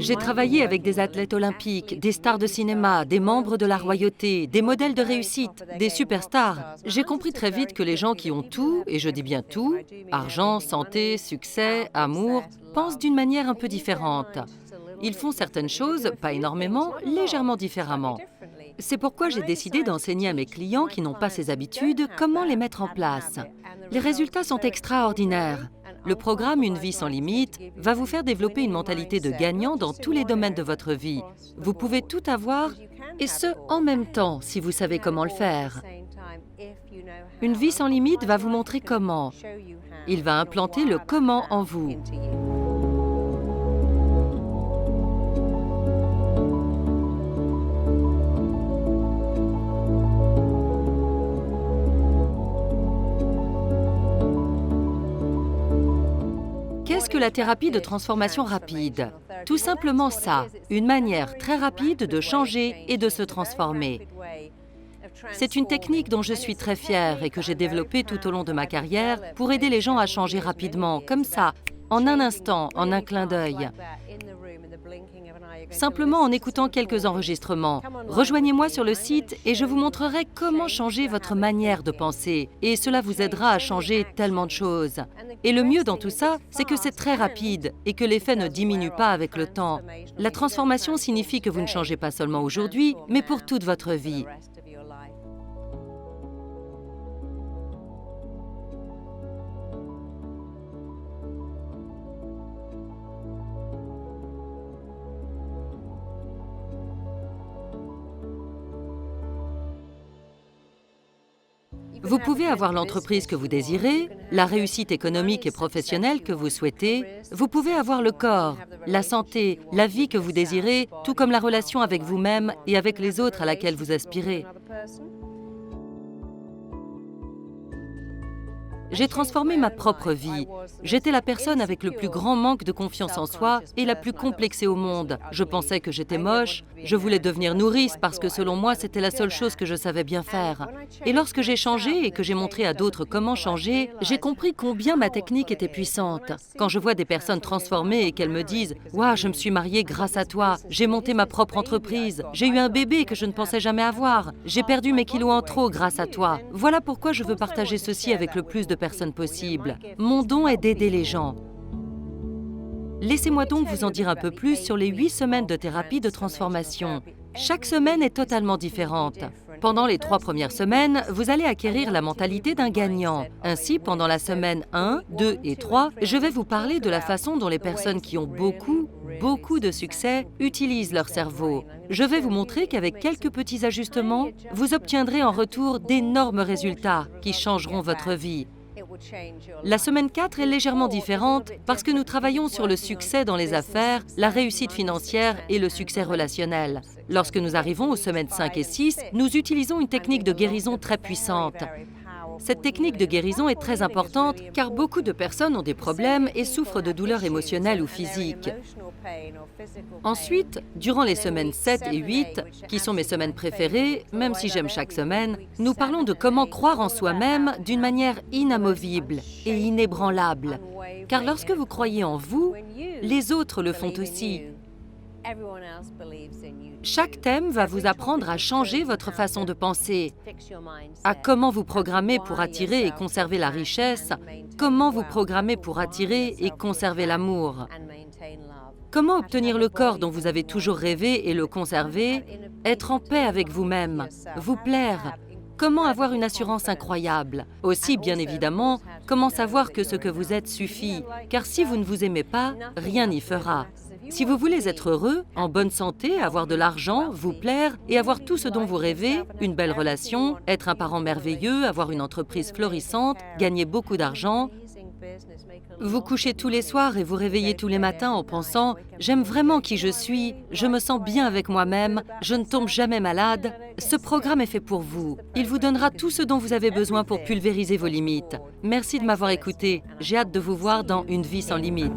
J'ai travaillé avec des athlètes olympiques, des stars de cinéma, des membres de la royauté, des modèles de réussite, des superstars. J'ai compris très vite que les gens qui ont tout, et je dis bien tout, argent, santé, succès, amour, pensent d'une manière un peu différente. Ils font certaines choses, pas énormément, légèrement différemment. C'est pourquoi j'ai décidé d'enseigner à mes clients qui n'ont pas ces habitudes comment les mettre en place. Les résultats sont extraordinaires. Le programme Une vie sans limite va vous faire développer une mentalité de gagnant dans tous les domaines de votre vie. Vous pouvez tout avoir, et ce, en même temps, si vous savez comment le faire. Une vie sans limite va vous montrer comment. Il va implanter le comment en vous. Qu'est-ce que la thérapie de transformation rapide? Tout simplement ça, une manière très rapide de changer et de se transformer. C'est une technique dont je suis très fière et que j'ai développée tout au long de ma carrière pour aider les gens à changer rapidement, comme ça, en un instant, en un clin d'œil. Simplement en écoutant quelques enregistrements. Rejoignez-moi sur le site et je vous montrerai comment changer votre manière de penser. Et cela vous aidera à changer tellement de choses. Et le mieux dans tout ça, c'est que c'est très rapide et que l'effet ne diminue pas avec le temps. La transformation signifie que vous ne changez pas seulement aujourd'hui, mais pour toute votre vie. Vous pouvez avoir l'entreprise que vous désirez, la réussite économique et professionnelle que vous souhaitez. Vous pouvez avoir le corps, la santé, la vie que vous désirez, tout comme la relation avec vous-même et avec les autres à laquelle vous aspirez. J'ai transformé ma propre vie. J'étais la personne avec le plus grand manque de confiance en soi et la plus complexée au monde. Je pensais que j'étais moche, je voulais devenir nourrice parce que selon moi, c'était la seule chose que je savais bien faire. Et lorsque j'ai changé et que j'ai montré à d'autres comment changer, j'ai compris combien ma technique était puissante. Quand je vois des personnes transformées et qu'elles me disent « Waouh, je me suis mariée grâce à toi, j'ai monté ma propre entreprise, j'ai eu un bébé que je ne pensais jamais avoir, j'ai perdu mes kilos en trop grâce à toi. » Voilà pourquoi je veux partager ceci avec le plus de personnes possible. Mon don est d'aider les gens. Laissez-moi donc vous en dire un peu plus sur les 8 semaines de thérapie de transformation. Chaque semaine est totalement différente. Pendant les 3 premières semaines, vous allez acquérir la mentalité d'un gagnant. Ainsi, pendant la semaine 1, 2 et 3, je vais vous parler de la façon dont les personnes qui ont beaucoup de succès utilisent leur cerveau. Je vais vous montrer qu'avec quelques petits ajustements, vous obtiendrez en retour d'énormes résultats qui changeront votre vie. La semaine 4 est légèrement différente parce que nous travaillons sur le succès dans les affaires, la réussite financière et le succès relationnel. Lorsque nous arrivons aux semaines 5 et 6, nous utilisons une technique de guérison très puissante. Cette technique de guérison est très importante car beaucoup de personnes ont des problèmes et souffrent de douleurs émotionnelles ou physiques. Ensuite, durant les semaines 7 et 8, qui sont mes semaines préférées, même si j'aime chaque semaine, nous parlons de comment croire en soi-même d'une manière inamovible et inébranlable. Car lorsque vous croyez en vous, les autres le font aussi. Chaque thème va vous apprendre à changer votre façon de penser, à comment vous programmer pour attirer et conserver la richesse, comment vous programmer pour attirer et conserver l'amour, comment obtenir le corps dont vous avez toujours rêvé et le conserver, être en paix avec vous-même, vous plaire, comment avoir une assurance incroyable. Aussi, bien évidemment, comment savoir que ce que vous êtes suffit, car si vous ne vous aimez pas, rien n'y fera. Si vous voulez être heureux, en bonne santé, avoir de l'argent, vous plaire et avoir tout ce dont vous rêvez, une belle relation, être un parent merveilleux, avoir une entreprise florissante, gagner beaucoup d'argent, vous couchez tous les soirs et vous réveillez tous les matins en pensant « J'aime vraiment qui je suis, je me sens bien avec moi-même, je ne tombe jamais malade », ce programme est fait pour vous. Il vous donnera tout ce dont vous avez besoin pour pulvériser vos limites. Merci de m'avoir écouté. J'ai hâte de vous voir dans Une vie sans limite.